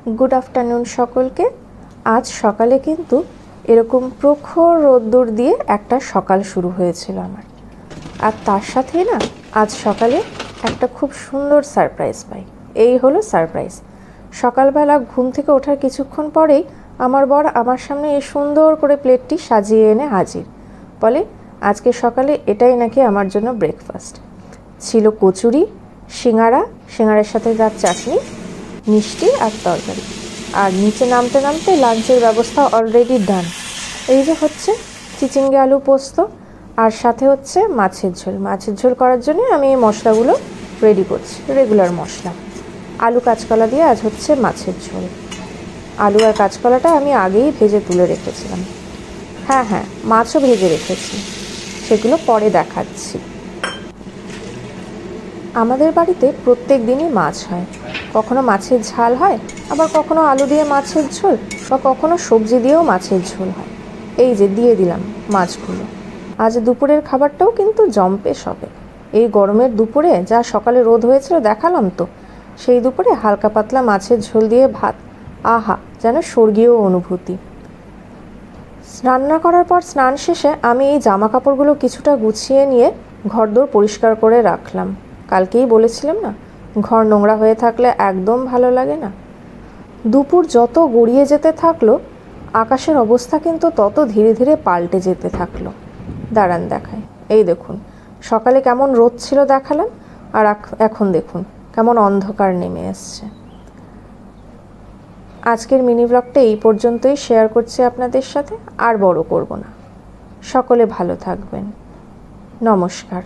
Good afternoon सकलके। आज सकाले किन्तु एरकम प्रखर रोद्दुर दिए एक सकाल शुरू हयेछिलो आमार। आर तार साथेई ना आज सकाले एक खूब सुंदर सारप्राइज पाई। एई हलो सारप्राइज। सकाल बेला घुम थेके ओठार किछुक्षण परेई आमार बर आमार सामने एई सुंदर करे प्लेटटी साजिए एने हाजिर। बोले आजके सकाले एटाई नाकि आमार जोन्नो ब्रेकफास्ट। छिलो कचुरी, सिंगाड़ा, सिंगाड़ार साथे तार चाटनी, मिष्टि और तरकारी। और नीचे नामते नामते लांचेर व्यवस्था अलरेडी डान। এই যে হচ্ছে চিচিঙ্গে আলু পোস্ত আর সাথে হচ্ছে মাছের ঝোল। মাছের ঝোল করার জন্য আমি এই মশলাগুলো রেডি করছি, রেগুলার মশলা। আলু কাঁচকলা দিয়ে আজ হচ্ছে মাছের ঝোল। আলু আর কাঁচকলাটা আমি আগেই ভেজে তুলে রেখেছিলাম। হ্যাঁ হ্যাঁ, মাছও ভেজে রেখেছি, সেগুলো পরে দেখাচ্ছি। আমাদের বাড়িতে প্রত্যেক দিনই মাছ হয়। কখনো মাছের ঝাল হয়, আবার কখনো আলু দিয়ে মাছের ঝোল, বা কখনো সবজি দিয়েও মাছের ঝোল হয়। এই যে দিয়ে দিলাম মাছগুলো। আজ দুপুরের খাবারটাও কিন্তু জম্পেশ হবে। এই গরমের দুপুরে যা সকালে রোদ হয়েছিল দেখালাম তো, সেই দুপুরে হালকা পাতলা মাছের ঝোল দিয়ে ভাত, আহা যেন স্বর্গীয় অনুভূতি। রান্না করার পর স্নান শেষে আমি এই জামা কাপড়গুলো কিছুটা গুছিয়ে নিয়ে ঘরদোর পরিষ্কার করে রাখলাম। কালকেই বলেছিলাম না, ঘর নোংরা হয়ে থাকলে একদম ভালো লাগে না। দুপুর যত গড়িয়ে যেতে থাকলো আকাশের অবস্থা কিন্তু তত ধীরে ধীরে পাল্টে যেতে থাকলো। দাঁড়ান দেখাই। এই দেখুন সকালে কেমন রোদ ছিল দেখালাম, আর এখন দেখুন কেমন অন্ধকার নেমে এসছে। আজকের মিনি ব্লগটা এই পর্যন্তই শেয়ার করছি আপনাদের সাথে, আর বড় করব না। সকলে ভালো থাকবেন। নমস্কার।